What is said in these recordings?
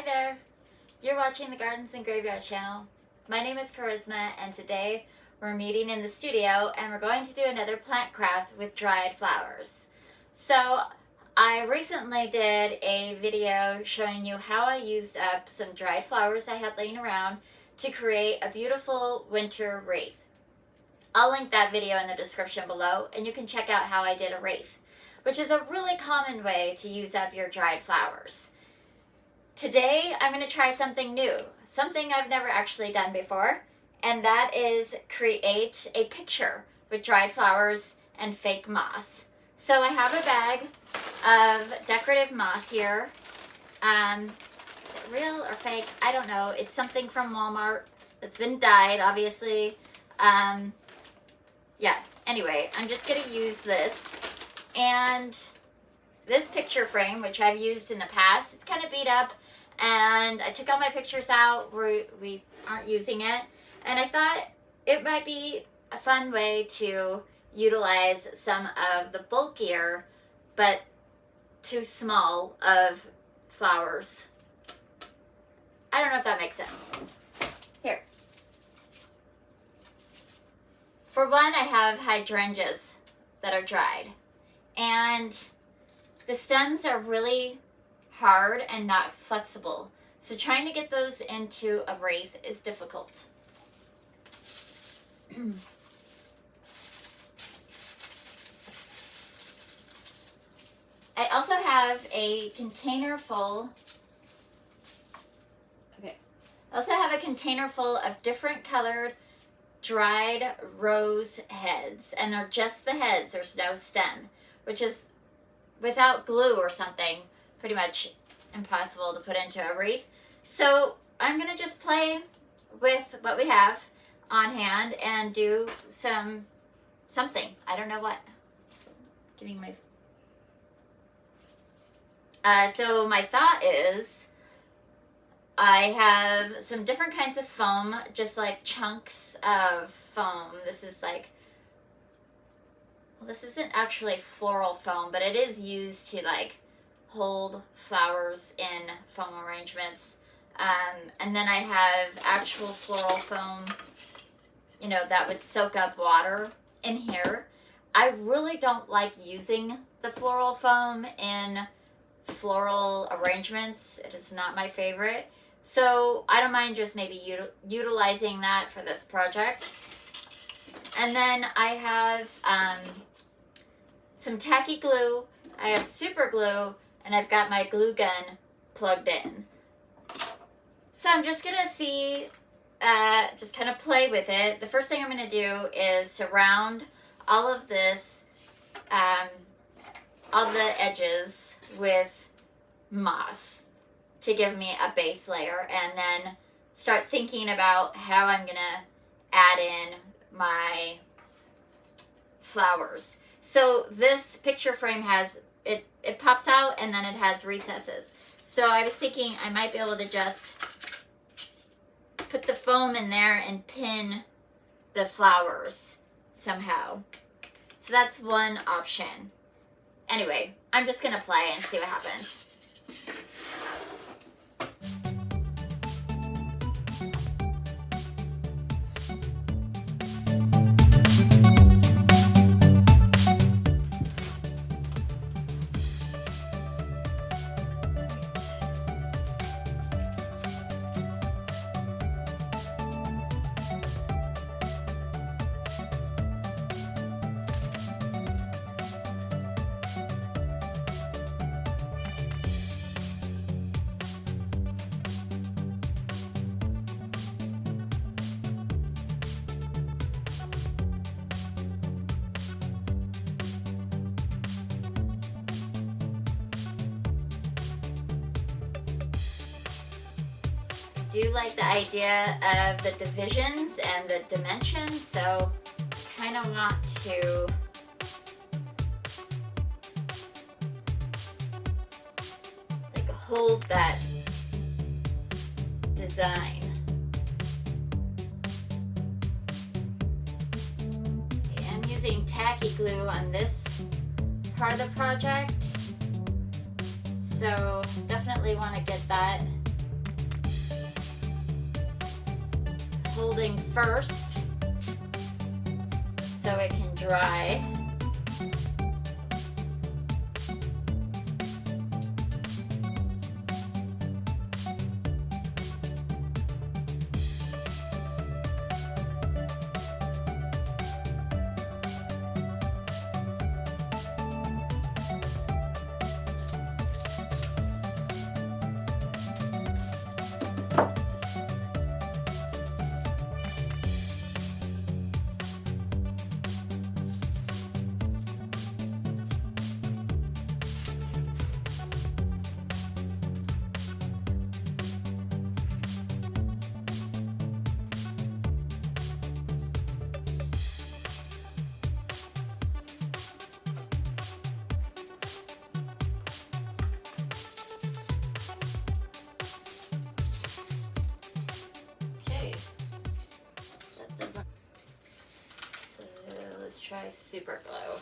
there! You're watching the Gardens and Graveyard channel. My name is Charisma, and today we're meeting in the studio and we're going to do another plant craft with dried flowers. So I recently did a video showing you how I used up some dried flowers I had laying around to create a beautiful winter wreath. I'll link that video in the description below and you can check out how I did a wreath, which is a really common way to use up your dried flowers. Today, I'm going to try something new, something I've never actually done before, and that is create a picture with dried flowers and fake moss. So I have a bag of decorative moss here. Is it real or fake? I don't know. It's something from Walmart that's been dyed, obviously. Yeah, anyway, I'm just going to use this. And this picture frame, which I've used in the past, it's kind of beat up. And I took all my pictures out. We aren't using it. And I thought it might be a fun way to utilize some of the bulkier, but too small of flowers. I don't know if that makes sense. Here. For one, I have hydrangeas that are dried. And the stems are really hard and not flexible. So trying to get those into a wreath is difficult. I also have a container full of different colored dried rose heads, and they're just the heads, there's no stem, which is without glue or something pretty much impossible to put into a wreath. So I'm gonna just play with what we have on hand and do something. I don't know what. Getting my so my thought is I have some different kinds of foam, just like chunks of foam. This is like, well, this isn't actually floral foam, but it is used to like hold flowers in foam arrangements. And then I have actual floral foam, you know, that would soak up water in here. I really don't like using the floral foam in floral arrangements. It is not my favorite. So I don't mind just maybe utilizing that for this project. And then I have some tacky glue. I have super glue. And I've got my glue gun plugged in. So I'm just gonna see, just kind of play with it. The first thing I'm gonna do is surround all of this, all the edges with moss to give me a base layer, and then start thinking about how I'm gonna add in my flowers. So this picture frame has, it pops out and then it has recesses. So I was thinking I might be able to just put the foam in there and pin the flowers somehow. So that's one option. Anyway, I'm just gonna play and see what happens. I do like the idea of the divisions and the dimensions, so I kind of want to like hold that design. I'm using tacky glue on this part of the project, so definitely want to get that holding first so it can dry. Try Super Glow.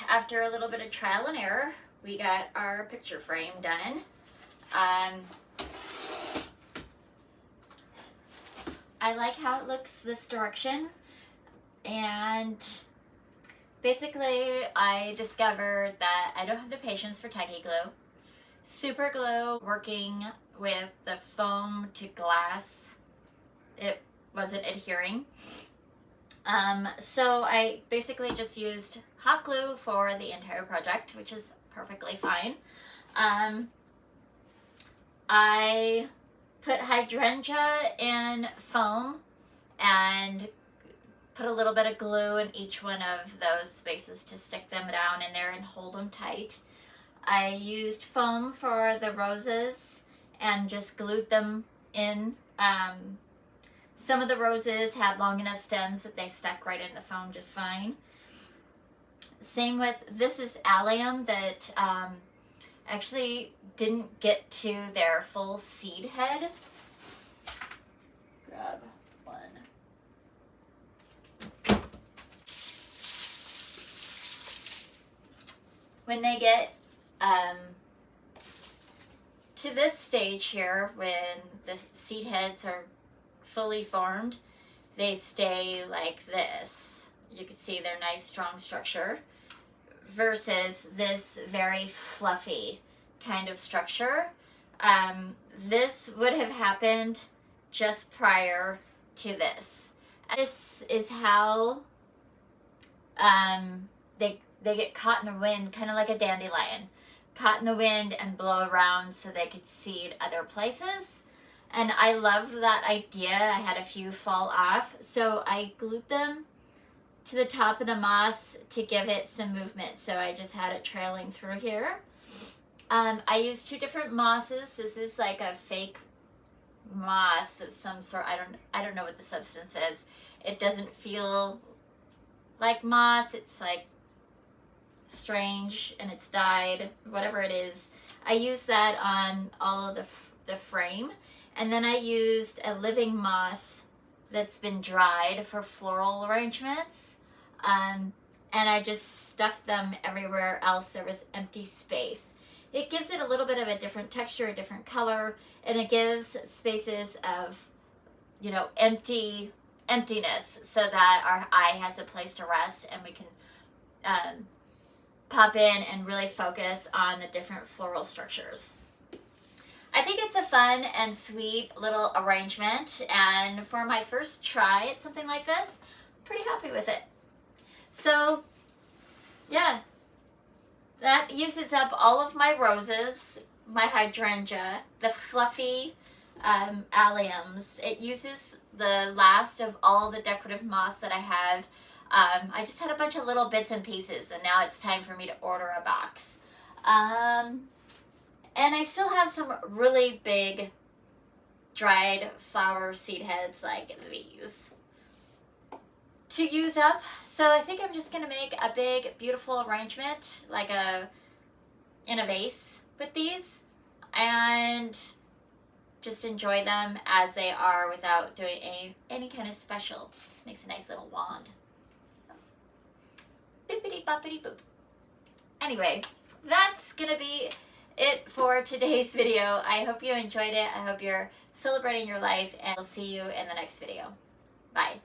After a little bit of trial and error, we got our picture frame done. I like how it looks this direction, and basically I discovered that I don't have the patience for tacky glue. Super glue, working with the foam to glass, it wasn't adhering. So I basically just used hot glue for the entire project, which is perfectly fine. I put hydrangea in foam and put a little bit of glue in each one of those spaces to stick them down in there and hold them tight. I used foam for the roses and just glued them in. Some of the roses had long enough stems that they stuck right in the foam just fine. Same with, this is allium that actually didn't get to their full seed head. Let's grab one. When they get to this stage here, when the seed heads are fully formed, they stay like this. You can see their nice strong structure versus this very fluffy kind of structure. This would have happened just prior to this. This is how they get caught in the wind, kind of like a dandelion. Caught in the wind and blow around so they could seed other places. And I loved that idea. I had a few fall off, so I glued them to the top of the moss to give it some movement. So I just had it trailing through here. I used two different mosses. This is like a fake moss of some sort. I don't know what the substance is. It doesn't feel like moss. It's like strange and it's dyed, whatever it is. I used that on all of the frame, and then I used a living moss that's been dried for floral arrangements, and I just stuffed them everywhere else there was empty space. It gives it a little bit of a different texture, a different color, and it gives spaces of, you know, emptiness so that our eye has a place to rest and we can pop in and really focus on the different floral structures. I think it's a fun and sweet little arrangement, and for my first try at something like this, I'm pretty happy with it. So yeah, that uses up all of my roses, my hydrangea, the fluffy alliums. It uses the last of all the decorative moss that I have. I just had a bunch of little bits and pieces, and now it's time for me to order a box. And I still have some really big dried flower seed heads like these to use up. So I think I'm just gonna make a big, beautiful arrangement, like in a vase with these, and just enjoy them as they are without doing any kind of special. This makes a nice little wand. Bippity boppity boop. Anyway, that's gonna be it for today's video. I hope you enjoyed it. I hope you're celebrating your life, and I'll see you in the next video. Bye.